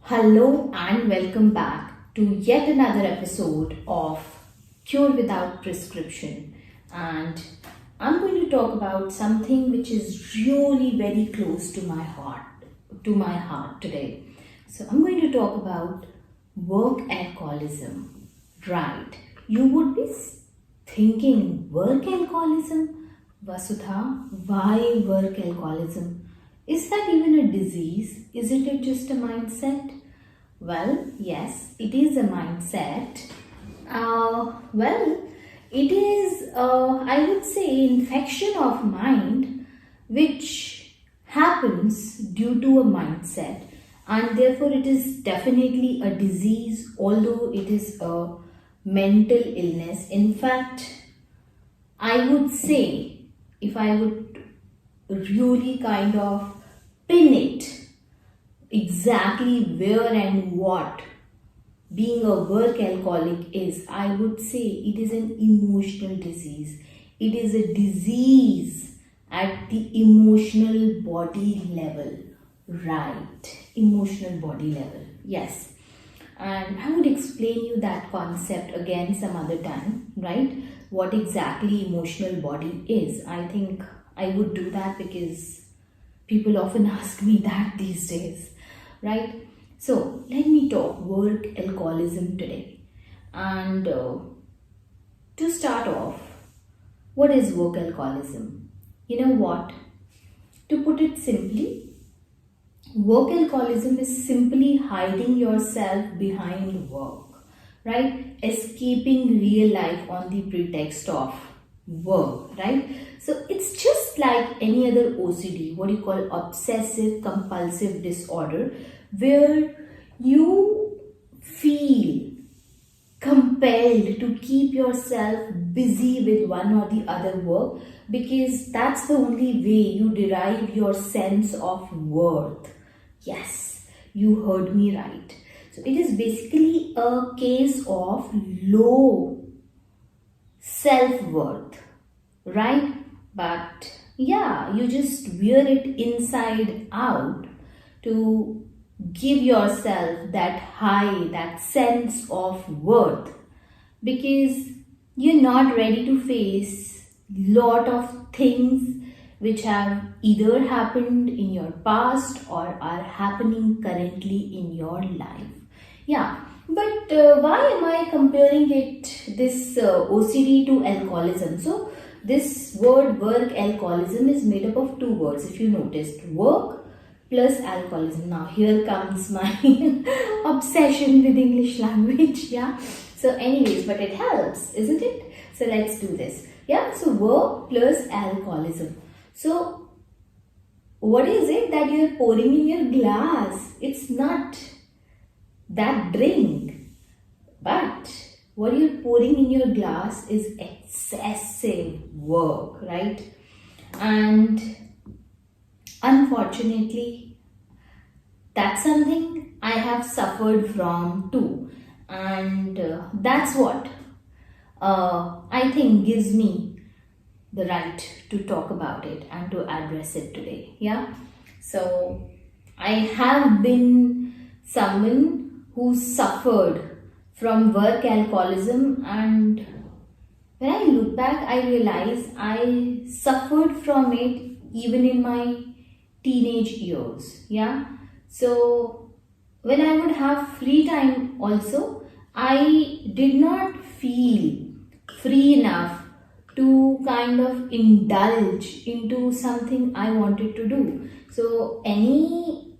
Hello and welcome back to yet another episode of Cure Without Prescription. And I'm going to talk about something which is really very close to my heart today. So I'm going to talk about work alcoholism. Right. You would be thinking work alcoholism? Vasudha, why work alcoholism? Is that even a disease? Isn't it just a mindset? Well, yes, it is a mindset. It is, I would say, infection of mind which happens due to a mindset, and therefore it is definitely a disease, although it is a mental illness. In fact, I would say, if I would really kind of pin it exactly where and what being a work alcoholic is, I would say it is an emotional disease. It is a disease at the emotional body level. Right, emotional body level. Yes. And I would explain you that concept again some other time, right? What exactly emotional body is. I think I would do that because people often ask me that these days, right? So let me talk work alcoholism today. And to start off, what is work alcoholism? You know what? To put it simply, work alcoholism is simply hiding yourself behind work, right? Escaping real life on the pretext of work, right? So it's just like any other OCD, what you call obsessive compulsive disorder, where you feel compelled to keep yourself busy with one or the other work because that's the only way you derive your sense of worth. Yes, you heard me right. So it is basically a case of low self-worth, right? But yeah, you just wear it inside out to give yourself that high, that sense of worth, because you're not ready to face lot of things which have either happened in your past or are happening currently in your life. Yeah, but why am I comparing this OCD to alcoholism? So this word work alcoholism is made up of two words, if you noticed, work plus alcoholism. Now here comes my obsession with English language. Yeah, so anyways, but it helps, isn't it? So let's do this. Yeah, so work plus alcoholism. So what is it that you're pouring in your glass? It's not that drink, but what you're pouring in your glass is excessive work, right? And unfortunately, that's something I have suffered from too. And that's what I think gives me the right to talk about it and to address it today. Yeah. So I have been someone who suffered from work alcoholism, and when I look back, I realize I suffered from it even in my teenage years. Yeah. So when I would have free time also, I did not feel free enough to kind of indulge into something I wanted to do. So any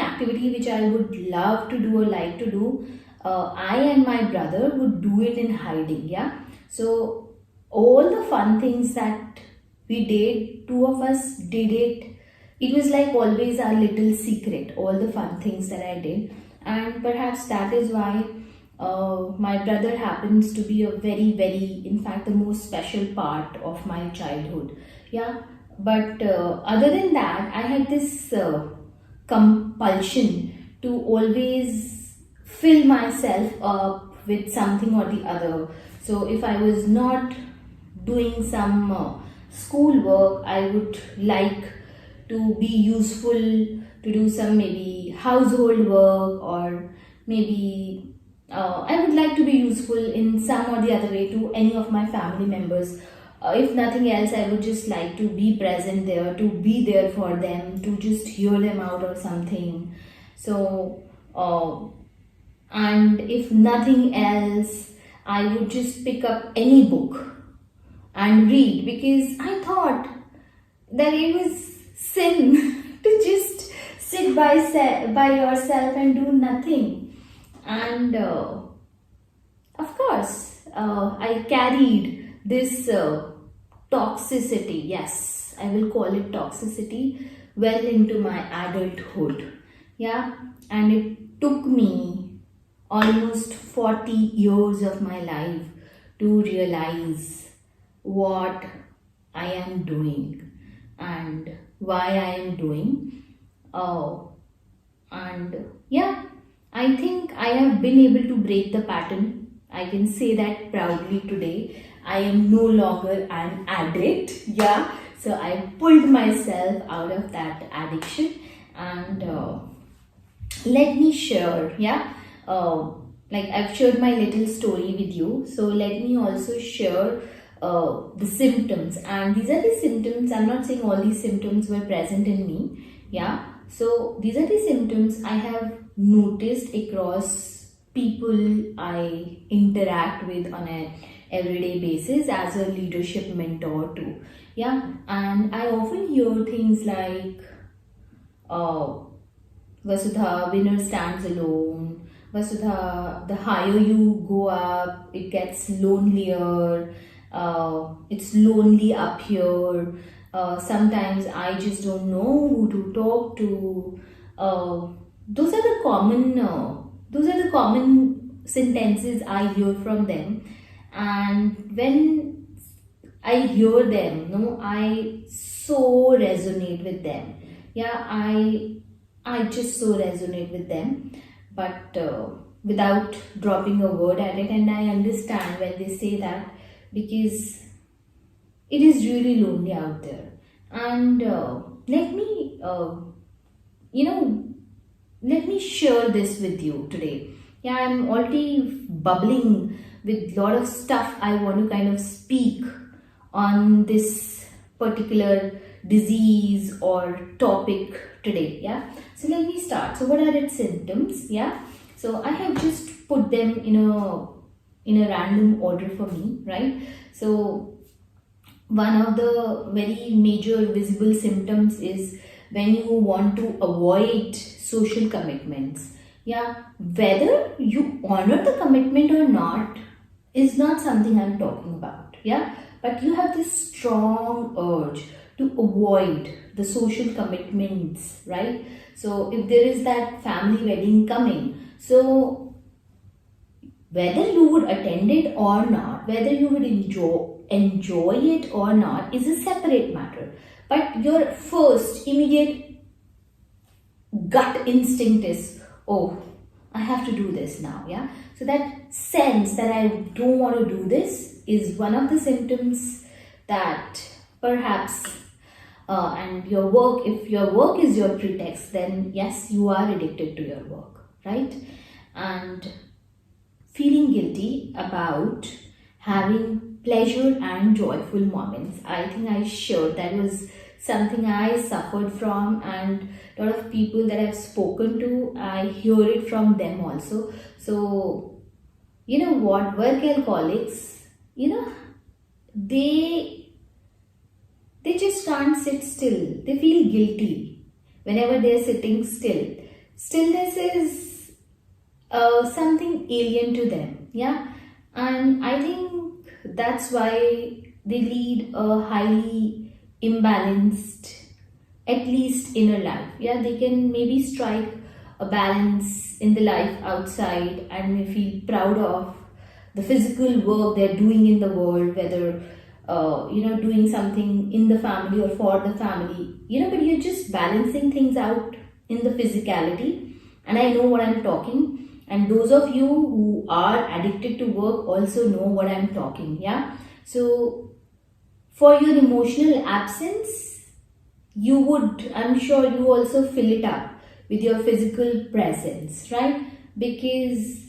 activity which I would love to do or like to do, I and my brother would do it in hiding. Yeah. So all the fun things that we did, two of us did it. It was like always our little secret, all the fun things that I did. And perhaps that is why my brother happens to be a very, very, in fact, the most special part of my childhood. Yeah. But other than that, I had this compulsion to always fill myself up with something or the other. So if I was not doing some school work, I would like to be useful, to do some maybe household work, or maybe I would like to be useful in some or the other way to any of my family members. If nothing else, I would just like to be present there, to be there for them, to just hear them out or something. So, and if nothing else, I would just pick up any book and read, because I thought that it was sin to just sit by yourself and do nothing. And of course, I carried this toxicity, yes, I will call it toxicity, well into my adulthood. Yeah, and it took me almost 40 years of my life to realize what I am doing and why I am doing. And yeah, I think I have been able to break the pattern. I can say that proudly today. I am no longer an addict. Yeah, so I pulled myself out of that addiction. And let me share, yeah, like I've shared my little story with you, so let me also share the symptoms. And these are the symptoms. I'm not saying all these symptoms were present in me. Yeah, so these are the symptoms I have noticed across people I interact with on a everyday basis as a leadership mentor too. Yeah, and I often hear things like Vasudha, winner stands alone. Vasudha, the higher you go up, it gets lonelier. It's lonely up here. Sometimes I just don't know who to talk to. Those are the common. Those are the common sentences I hear from them, and when I hear them, no, I so resonate with them. Yeah, I just so resonate with them, but without dropping a word at it. And I understand when they say that, because it is really lonely out there. And let me, let me share this with you today. Yeah, I'm already bubbling with a lot of stuff I want to kind of speak on this particular disease or topic today. Yeah, so let me start. So what are its symptoms? Yeah, so I have just put them in a random order for me, right? So one of the very major visible symptoms is when you want to avoid social commitments. Yeah, whether you honor the commitment or not is not something I'm talking about. Yeah, but you have this strong urge to avoid the social commitments, right? So if there is that family wedding coming, so whether you would attend it or not, whether you would enjoy it or not is a separate matter. But your first immediate gut instinct is, oh, I have to do this now. Yeah, so that sense that I don't want to do this is one of the symptoms that perhaps and your work, if your work is your pretext, then yes, you are addicted to your work, right? And feeling guilty about having pleasure and joyful moments. I think I shared that was something I suffered from, and a lot of people that I've spoken to, I hear it from them also. So, you know what, work alcoholics, they just can't sit still. They feel guilty whenever they're sitting still. Stillness is something alien to them. Yeah, and I think that's why they lead a highly imbalanced, at least inner life. Yeah, they can maybe strike a balance in the life outside and may feel proud of the physical work they're doing in the world, whether doing something in the family or for the family, but you're just balancing things out in the physicality. And I know what I'm talking, and those of you who are addicted to work also know what I'm talking. Yeah, so for your emotional absence, I'm sure you also fill it up with your physical presence, right? Because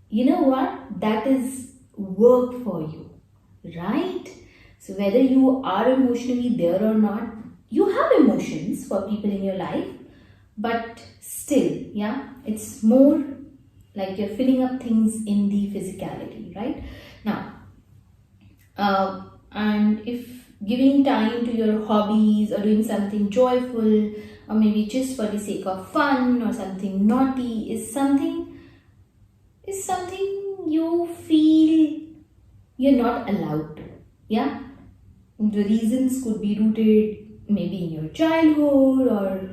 you know what? That is work for you, right? So whether you are emotionally there or not, you have emotions for people in your life, but still, yeah, it's more like you're filling up things in the physicality, right? Now, and if giving time to your hobbies or doing something joyful or maybe just for the sake of fun or something naughty is something you feel you're not allowed to, yeah. The reasons could be rooted maybe in your childhood or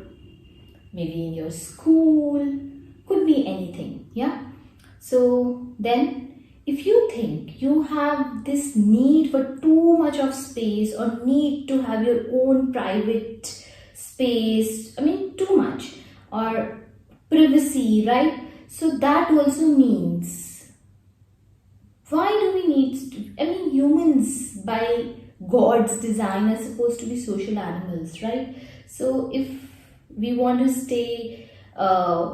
maybe in your school, could be anything, yeah. So then if you think you have this need for too much of space or need to have your own private space, I mean too much, or privacy, right? So that also means, why do we need to, I mean humans by God's design are supposed to be social animals, right? So if we want to stay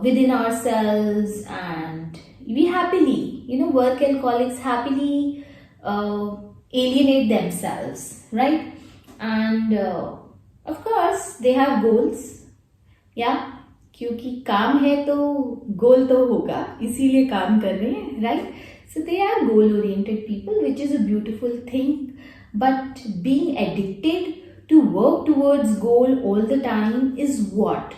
within ourselves and we happily, work alcoholics happily alienate themselves, right? And of course they have goals, या क्योंकि काम है तो गोल तो होगा, इसीलिए काम कर रहे हैं, right? So they are goal oriented people, which is a beautiful thing. But being addicted to work towards goal all the time is what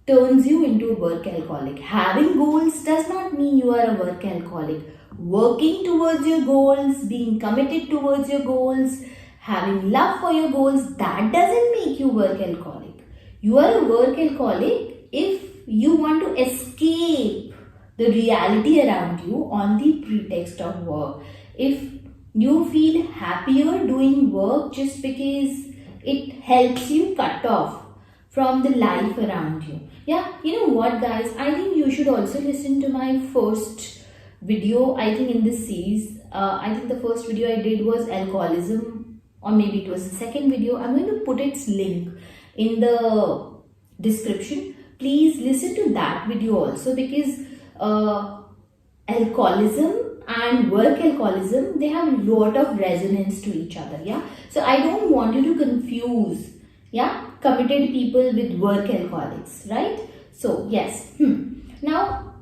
turns you into a work alcoholic. Having goals does not mean you are a work alcoholic. Working towards your goals, being committed towards your goals, having love for your goals, that doesn't make you work alcoholic. You are a work alcoholic if you want to escape the reality around you on the pretext of work. If you feel happier doing work just because it helps you cut off from the life around you. Yeah, you know what guys, I think you should also listen to my first video, I think in this series. I think the first video I did was alcoholism, or maybe it was the second video. I'm going to put its link in the description. Please listen to that video also, because alcoholism and work alcoholism, they have a lot of resonance to each other, yeah. So I don't want you to confuse, yeah, committed people with work alcoholics, right? So yes, now,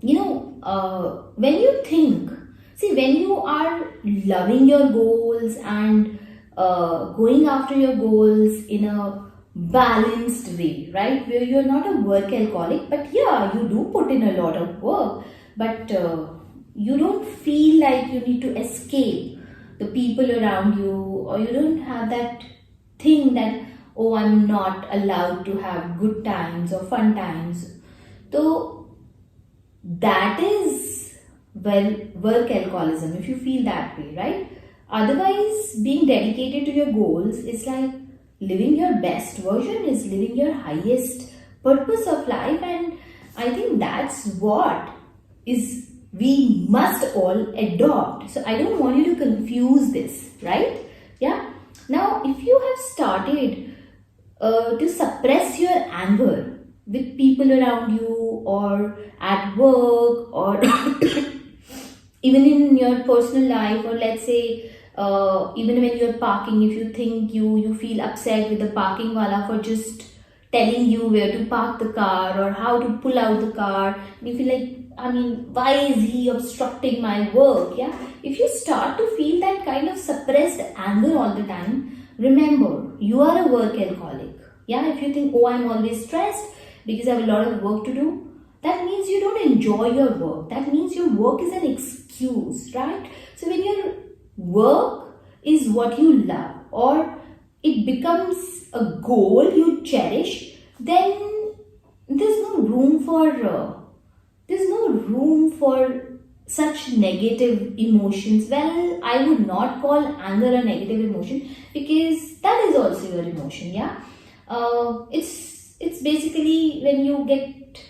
when you think, see, when you are loving your goals and going after your goals in a balanced way, right, where you're not a work alcoholic, but yeah, you do put in a lot of work, but you don't feel like you need to escape the people around you, or you don't have that thing that, oh, I'm not allowed to have good times or fun times. So that is, well, work alcoholism, if you feel that way, right? Otherwise, being dedicated to your goals is like living your best version, is living your highest purpose of life, and I think that's what is we must all adopt. So I don't want you to confuse this, right? Yeah. Now, if you have started to suppress your anger with people around you, or at work, or even in your personal life, or let's say even when you're parking, if you think you feel upset with the parking wala for just telling you where to park the car or how to pull out the car, and you feel like, I mean, why is he obstructing my work? Yeah, if you start to feel that kind of suppressed anger all the time, remember, you are a work alcoholic. Yeah, if you think, oh, I'm always stressed because I have a lot of work to do, that means you don't enjoy your work. That means your work is an excuse, right? So when your work is what you love, or it becomes a goal you cherish, then there's no room for such negative emotions. Well, I would not call anger a negative emotion, because that is also your emotion, yeah. It's basically when you get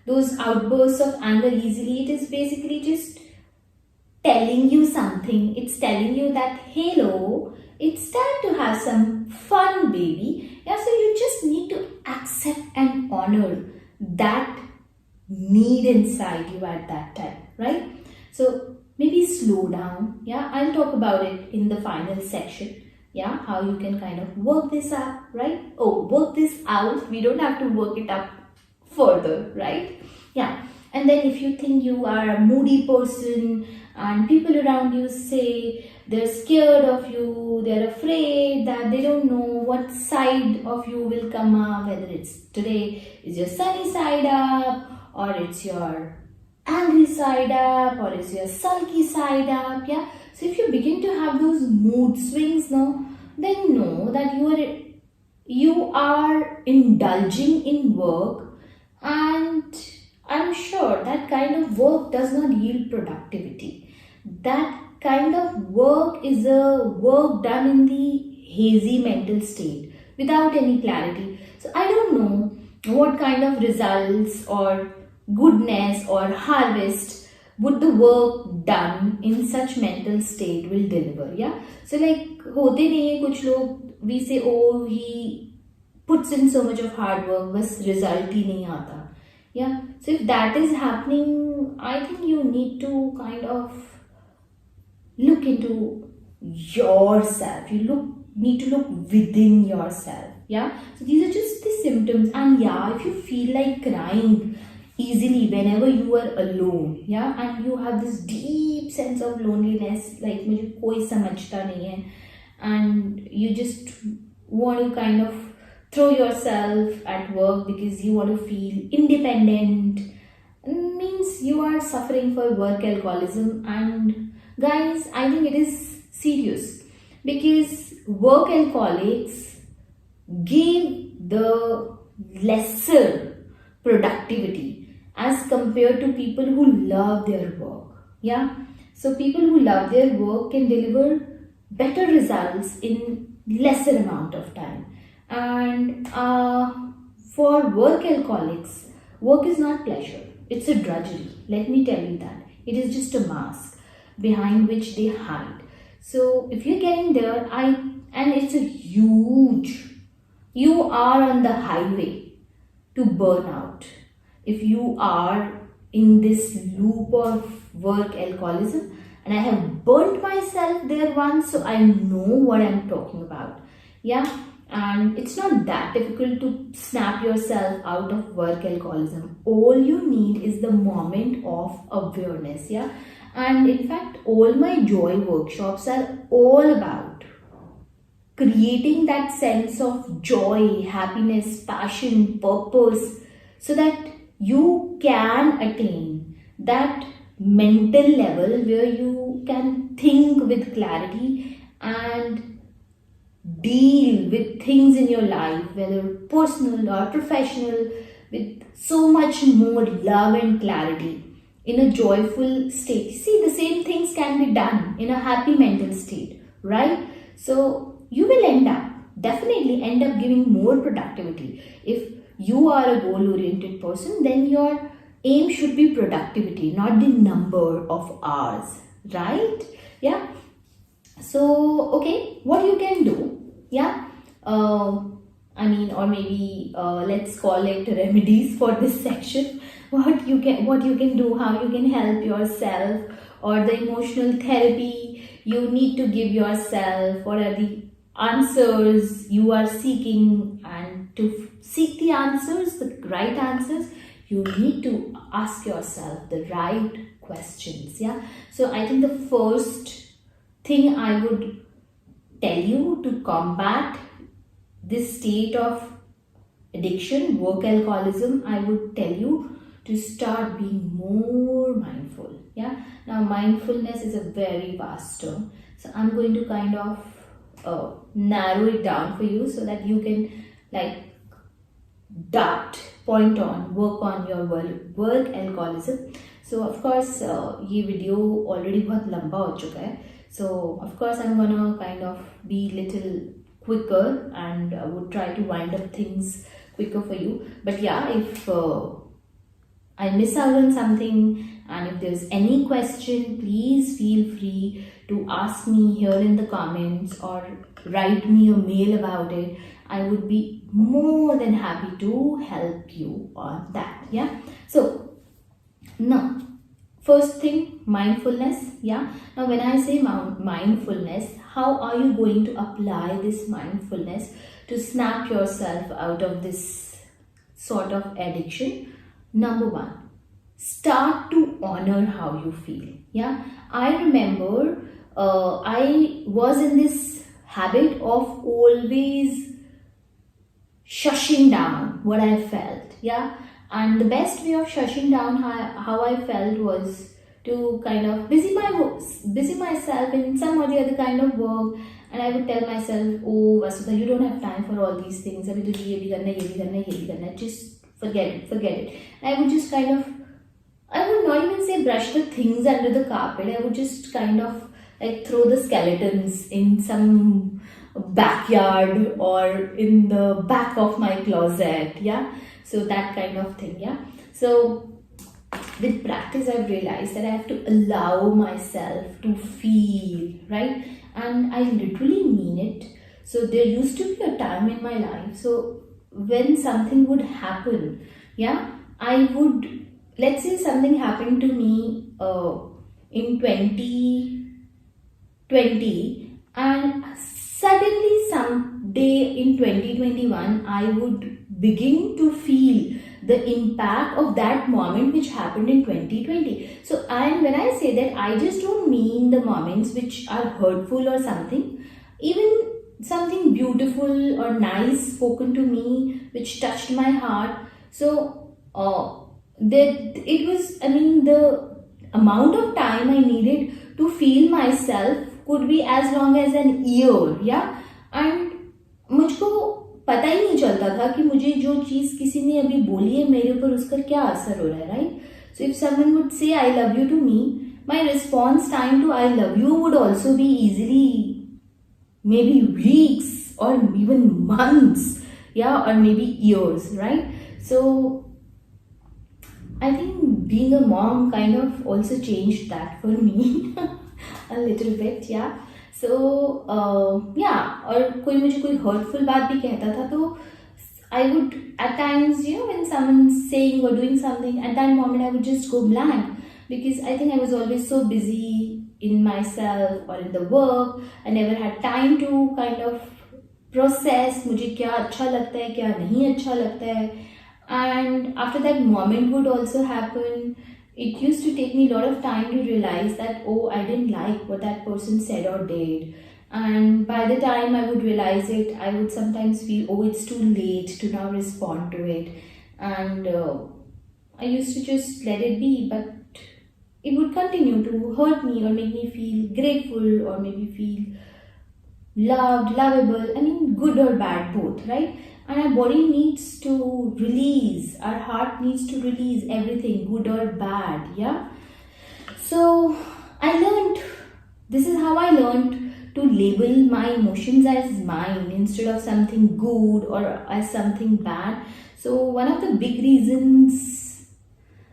those outbursts of anger easily, it is basically just telling you something. It's telling you that, hello, it's time to have some fun, baby. Yeah, so you just need inside you at that time, right? So maybe slow down. Yeah, I'll talk about it in the final section. Yeah, how you can kind of work this up, right? Oh, work this out. We don't have to work it up further, right? Yeah. And then if you think you are a moody person and people around you say they're scared of you, they're afraid that they don't know what side of you will come up, whether it's today is your sunny side up, or it's your angry side up, or it's your sulky side up. Yeah, so if you begin to have those mood swings now, then know that you are indulging in work, and I'm sure that kind of work does not yield productivity. That kind of work is a work done in the hazy mental state without any clarity. So I don't know what kind of results or goodness or harvest would the work done in such mental state will deliver. Yeah, so like होते नहीं है कुछ लोग, we say oh he puts in so much of hard work बस result ही नहीं आता. Yeah, so if that is happening, I think you need to kind of look into yourself. Need to look within yourself. Yeah, so these are just the symptoms. And yeah, if you feel like crying easily whenever you are alone, yeah, and you have this deep sense of loneliness, like मुझे कोई समझता नहीं है, and you just want to kind of throw yourself at work because you want to feel independent, means you are suffering for work alcoholism. And guys, I think it is serious, because work alcoholics give the lesser productivity as compared to people who love their work. Yeah, so people who love their work can deliver better results in lesser amount of time. And for work alcoholics, work is not pleasure, it's a drudgery. Let me tell you that. It is just a mask behind which they hide. So if you're getting there, and it's a huge, you are on the highway to burnout. If you are in this loop of work alcoholism, and I have burnt myself there once, so I know what I'm talking about. Yeah, and it's not that difficult to snap yourself out of work alcoholism. All you need is the moment of awareness. Yeah, and in fact, all my joy workshops are all about creating that sense of joy, happiness, passion, purpose, so that you can attain that mental level where you can think with clarity and deal with things in your life, whether personal or professional, with so much more love and clarity in a joyful state. See, the same things can be done in a happy mental state, right? So you will definitely end up giving more productivity. If you are a goal-oriented person, then your aim should be productivity, not the number of hours, right? Yeah. So, okay, what you can do, yeah, or maybe let's call it remedies for this section. What you can do, how you can help yourself, or the emotional therapy you need to give yourself. What are the answers you are seeking, and to seek the answers, the right answers, you need to ask yourself the right questions. Yeah, so I think the first thing I would tell you to combat this state of addiction, work alcoholism, I would tell you to start being more mindful. Yeah, now mindfulness is a very vast term, so I'm going to kind of narrow it down for you so that you can like point on, work on your work alcoholism. So of course ये video already बहुत लंबा हो चुका है, so of course I'm gonna kind of be little quicker and would try to wind up things quicker for you. But yeah, if I miss out on something, and if there's any question, please feel free to ask me here in the comments or write me a mail about it. I would be more than happy to help you on that. Yeah, so Now, first thing, mindfulness. Yeah. Now, when I say mindfulness, how are you going to apply this mindfulness to snap yourself out of this sort of addiction? Number one, start to honor how you feel. Yeah. I remember I was in this habit of always shushing down what I felt. Yeah. And the best way of shushing down how I felt was to kind of busy myself in some or the other kind of work. And I would tell myself, oh Vasudha, you don't have time for all these things. Abhi to ye bhi karna, ye bhi karna, ye bhi karna. Just forget it. And I would just kind of, I would not even say brush the things under the carpet. I would just kind of like throw the skeletons in some backyard or in the back of my closet. Yeah. So that kind of thing. Yeah. So with practice, I've realized that I have to allow myself to feel, right? And I literally mean it. So there used to be a time in my life. So when something would happen, yeah, I would, let's say something happened to me in 2020, and suddenly someday in 2021, I would begin to feel the impact of that moment which happened in 2020. So, and when I say that, I just don't mean the moments which are hurtful or something, even something beautiful or nice spoken to me which touched my heart. So, that it was, I mean, the amount of time I needed to feel myself could be as long as an year. Yeah. And मुझको पता ही नहीं चलता था कि मुझे जो चीज़ किसी ने अभी बोली है मेरे ऊपर उसका क्या असर हो रहा है, right? So if someone would say I love you to me, my response time to I love you would also be easily maybe weeks or even months, yeah, or maybe years, right? So I think being a mom kind of also changed that for me a little bit, yeah. So yeah, और कोई मुझे कोई hurtful बात भी कहता था तो I would at times, you know, when someone's saying or doing something, at that moment I would just go blank because I think I was always so busy in myself or in the work. I never had time to kind of process मुझे क्या अच्छा लगता है क्या नहीं अच्छा लगता है. And after that moment would also happen, it used to take me a lot of time to realize that, oh, I didn't like what that person said or did. And by the time I would realize it, I would sometimes feel, oh, it's too late to now respond to it. And I used to just let it be, but it would continue to hurt me or make me feel grateful or maybe feel loved, lovable. I mean, good or bad, both, right? And our body needs to release, our heart needs to release everything, good or bad, yeah? So I learned, this is how I learned to label my emotions as mine instead of something good or as something bad. So one of the big reasons,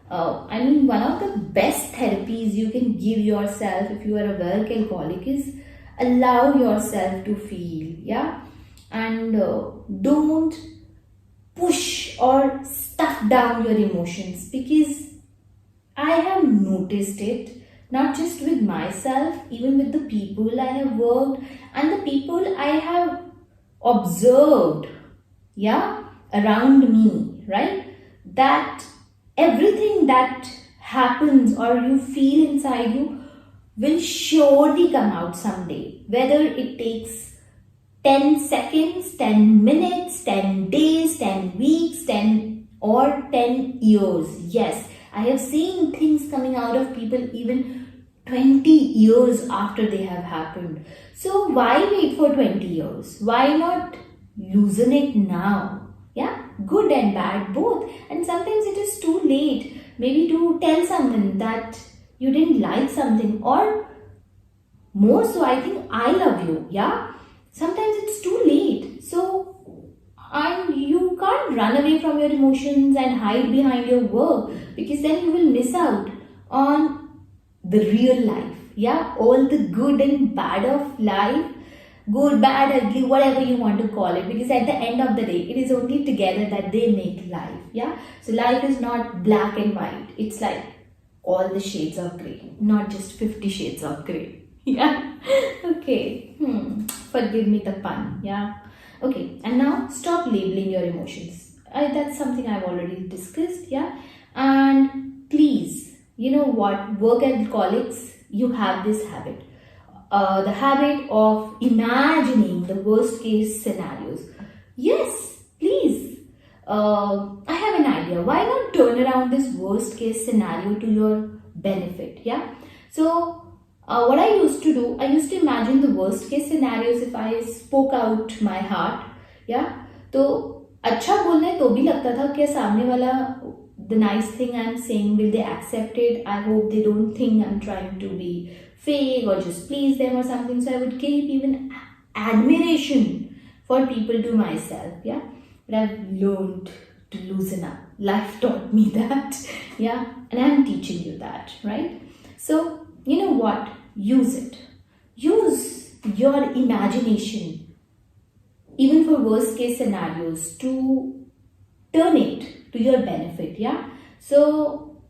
one of the best therapies you can give yourself if you are a work alcoholic is allow yourself to feel, yeah? And don't push or stuff down your emotions, because I have noticed it not just with myself, even with the people I have worked and the people I have observed, yeah, around me, right? That everything that happens or you feel inside you will surely come out someday, whether it takes 10 seconds, 10 minutes, 10 days, 10 weeks, 10 or 10 years. Yes, I have seen things coming out of people even 20 years after they have happened. So why wait for 20 years? Why not loosen it now? Yeah, good and bad both. And sometimes it is too late maybe to tell someone that you didn't like something, or more so, I think I love you, yeah? Sometimes it's too late. So, and you can't run away from your emotions and hide behind your work, because then you will miss out on the real life. Yeah, all the good and bad of life, good, bad, ugly, whatever you want to call it, because at the end of the day, it is only together that they make life. Yeah, so life is not black and white. It's like all the shades of grey, not just 50 shades of grey. Yeah. Okay. Forgive me the pun. Yeah. Okay. And now stop labeling your emotions. That's something I've already discussed. Yeah. And please, you know what? Work alcoholics, you have this habit. The habit of imagining the worst case scenarios. Yes, please. I have an idea. Why not turn around this worst case scenario to your benefit? Yeah. So, what I used to do, I used to imagine the worst case scenarios if I spoke out my heart. Yeah. तो अच्छा बोलने तो भी लगता था कि सामने वाला the nice thing I'm saying, will they accept it? I hope they don't think I'm trying to be fake or just please them or something. So I would keep even admiration for people to myself. Yeah. But I've learned to loosen up. Life taught me that. Yeah. And I'm teaching you that, right? So, you know what? Use it. Use your imagination, even for worst case scenarios, to turn it to your benefit. Yeah. So,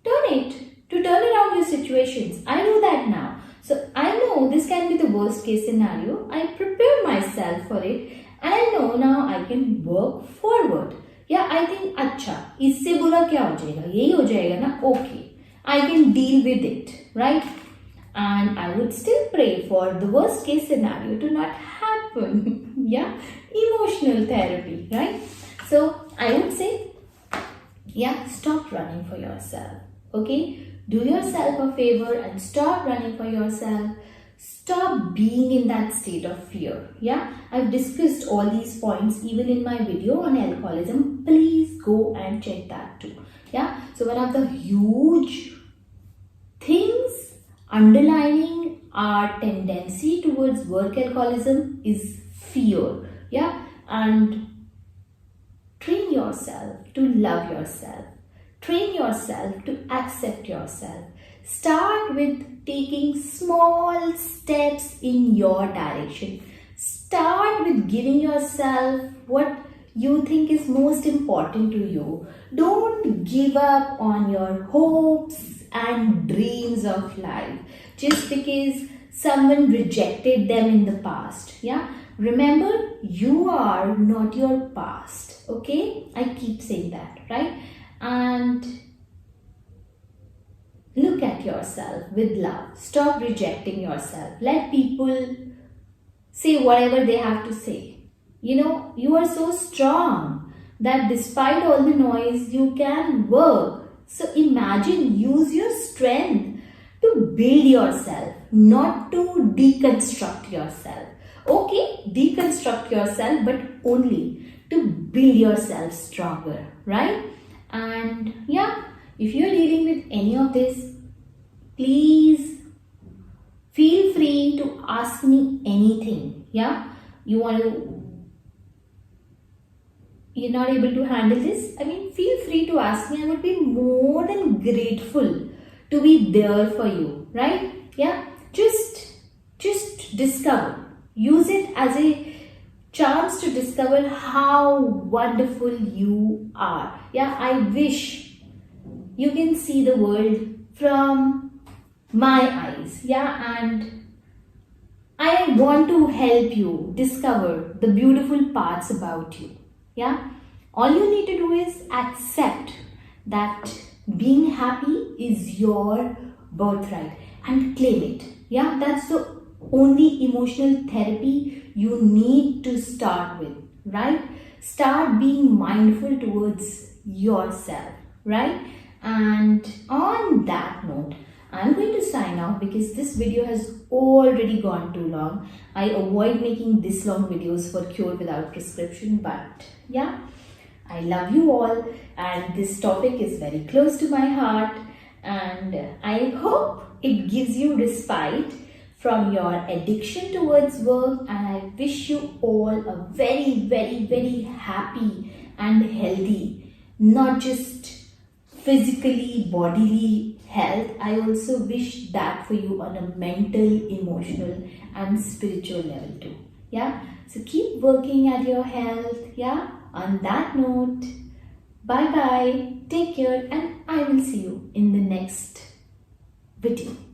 turn it to turn around your situations. I do that now. So, I know this can be the worst case scenario. I prepare myself for it. And I know now I can work forward. Yeah, I think, अच्छा, इससे बुरा क्या हो जाएगा? यही हो जाएगा ना? Okay, I can deal with it, right? And I would still pray for the worst case scenario to not happen. Yeah, emotional therapy, right? So I would say, yeah, stop running for yourself. Okay, do yourself a favor and stop running for yourself. Stop being in that state of fear. Yeah, I've discussed all these points even in my video on alcoholism. Please go and check that too. Yeah, so one of the huge things underlining our tendency towards work alcoholism is fear. Yeah, and train yourself to love yourself. Train yourself to accept yourself. Start with taking small steps in your direction. Start with giving yourself what you think is most important to you. Don't give up on your hopes and dreams of life just because someone rejected them in the past. Yeah, remember, you are not your past. Okay, I keep saying that, right? And look at yourself with love. Stop rejecting yourself. Let people say whatever they have to say. You know, you are so strong that despite all the noise, you can work. So imagine, use your strength to build yourself, not to deconstruct yourself. Okay, deconstruct yourself, but only to build yourself stronger, right? And yeah, if you're dealing with any of this, please feel free to ask me anything. Yeah, you're not able to handle this, I mean, feel free to ask me. I would be more than grateful to be there for you, right? Yeah, just discover. Use it as a chance to discover how wonderful you are. Yeah, I wish you can see the world from my eyes. Yeah, and I want to help you discover the beautiful parts about you. Yeah, all you need to do is accept that being happy is your birthright and claim it. Yeah, that's the only emotional therapy you need to start with, right? Start being mindful towards yourself, right? And on that note, I'm going to sign off because this video has already gone too long. I avoid making this long videos for Cure Without Prescription, but yeah, I love you all and this topic is very close to my heart, and I hope it gives you respite from your addiction towards work, and I wish you all a very, very, very happy and healthy, not just physically, bodily health. I also wish that for you on a mental, emotional and spiritual level too. Yeah, so keep working at your health. Yeah, on that note, bye bye, take care, and I will see you in the next video.